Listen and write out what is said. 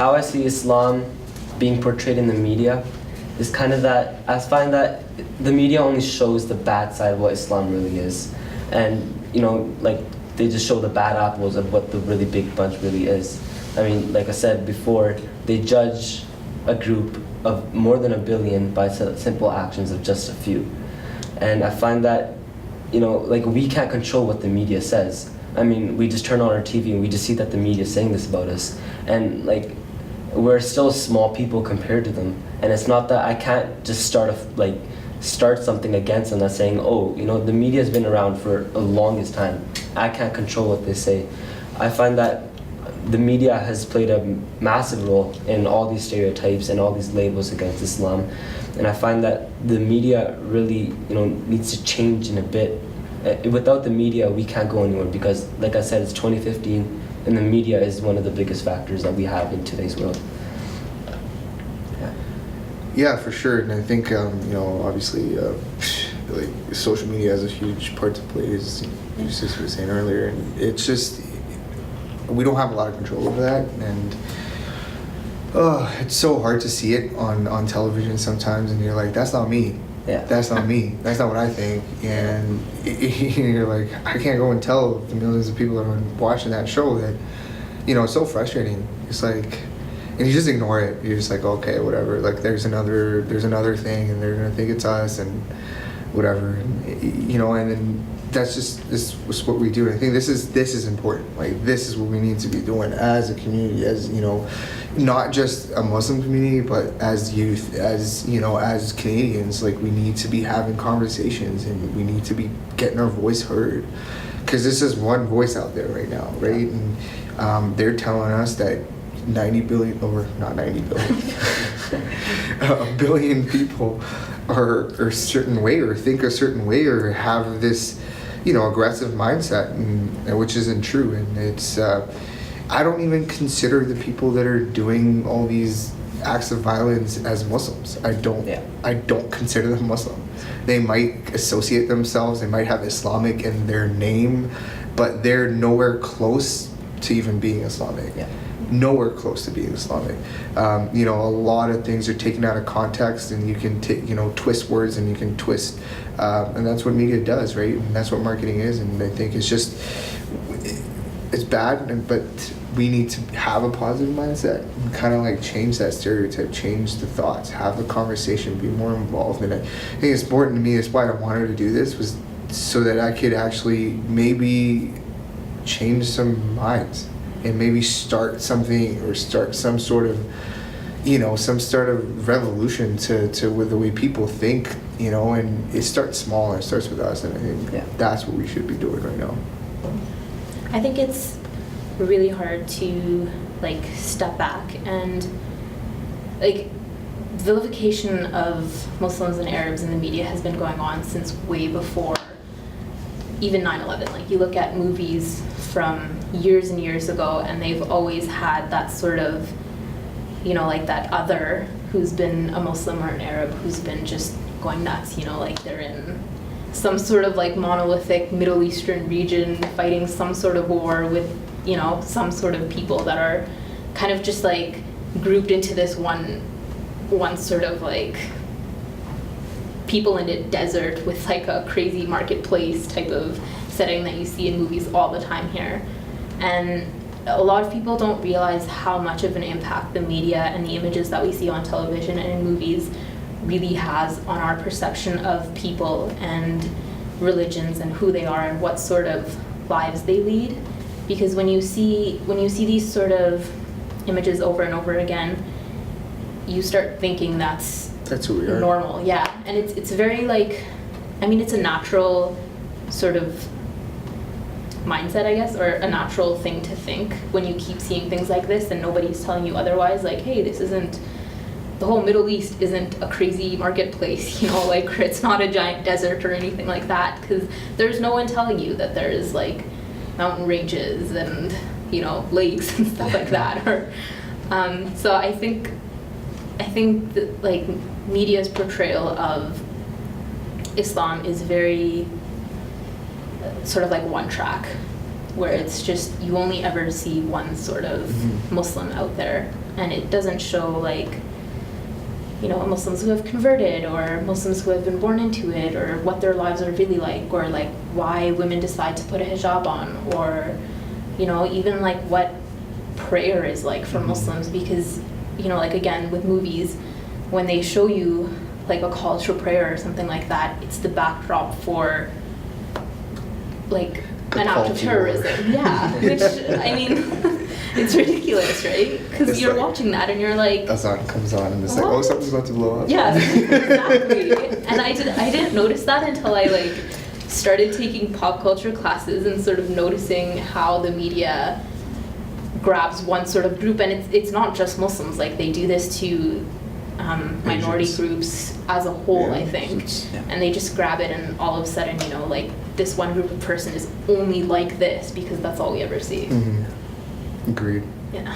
how I see Islam being portrayed in the media is kind of that I find that the media only shows the bad side of what Islam really is, and like they just show the bad apples of what the really big bunch really is. I mean, like I said before, they judge a group of more than 1 billion by simple actions of just a few, and I find that like we can't control what the media says. I mean, we just turn on our TV and we just see that the media is saying this about us, and like we're still small people compared to them. And it's not that I can't just start something against them that's saying, oh, the media's been around for the longest time. I can't control what they say. I find that the media has played a massive role in all these stereotypes and all these labels against Islam. And I find that the media really, needs to change in a bit. Without the media, we can't go anywhere because, like I said, it's 2015, and the media is one of the biggest factors that we have in today's world. Yeah, for sure. And I think, obviously, like social media has a huge part to play, as you just were saying earlier. And it's just, we don't have a lot of control over that. And it's so hard to see it on television sometimes. And you're like, that's not me. Yeah. That's not me. That's not what I think. And you're like, I can't go and tell the millions of people that are watching that show that, it's so frustrating. It's like, and you just ignore it. You're just like, okay, whatever. Like there's another thing, and they're gonna think it's us, and whatever. And and then that's just what we do. I think this is important. Like this is what we need to be doing as a community, as not just a Muslim community, but as youth, as as Canadians. Like we need to be having conversations, and we need to be getting our voice heard, because this is one voice out there right now, right? And they're telling us that 90 billion, or not 90 billion, 1 billion people are a certain way, or think a certain way, or have this, aggressive mindset, and which isn't true. And it's, I don't even consider the people that are doing all these acts of violence as Muslims. I don't consider them Muslim. They might associate themselves, they might have Islamic in their name, but they're nowhere close to even being Islamic. Yeah. Nowhere close to being Islamic. A lot of things are taken out of context, and you can twist words, and you can twist, and that's what media does, right? And that's what marketing is. And I think it's bad, but we need to have a positive mindset and kind of like change that stereotype, change the thoughts, have the conversation, be more involved. And I think it's important to me. That's why I wanted to do this, was so that I could actually maybe change some minds, and maybe start something, or start some sort of, some sort of revolution to with the way people think, and it starts small, and it starts with us, and I think that's what we should be doing right now. I think it's really hard to step back, and vilification of Muslims and Arabs in the media has been going on since way before even 9/11. You look at movies from years and years ago, and they've always had that sort of, that other who's been a Muslim or an Arab who's been just going nuts, they're in some sort of monolithic Middle Eastern region fighting some sort of war with, some sort of people that are kind of just grouped into this one sort of people in a desert with a crazy marketplace type of setting that you see in movies all the time here. And a lot of people don't realize how much of an impact the media and the images that we see on television and in movies really has on our perception of people and religions and who they are and what sort of lives they lead. Because when you see these sort of images over and over again, you start thinking that's who we are. Normal, yeah. And it's very it's a natural sort of mindset, I guess, or a natural thing to think when you keep seeing things like this and nobody's telling you otherwise, hey, this isn't, the whole Middle East isn't a crazy marketplace, it's not a giant desert or anything like that, because there's no one telling you that there's mountain ranges and lakes and stuff like that. Or so I think that media's portrayal of Islam is very sort of one track. where it's just you only ever see one sort of Muslim out there, and it doesn't show like, you know, Muslims who have converted or Muslims who have been born into it, or what their lives are really like, or like why women decide to put a hijab on, or, you know, even like what prayer is like for Muslims, because, you know, like again with movies, when they show you like a call to prayer or something like that, it's the backdrop for like an act of terrorism. Yeah, which, I mean, it's ridiculous, right? Because you're like, watching that and you're like, a song comes on and it's like, oh, something's about to blow up. yeah, exactly. And I didn't notice that until I like started taking pop culture classes and sort of noticing how the media grabs one sort of group, and it's not just Muslims. Like they do this to minority Asians. Groups as a whole, Yeah. I think, and they just grab it, and all of a sudden, you know, like this one group of person is only like this because that's all we ever see. Agreed. Yeah.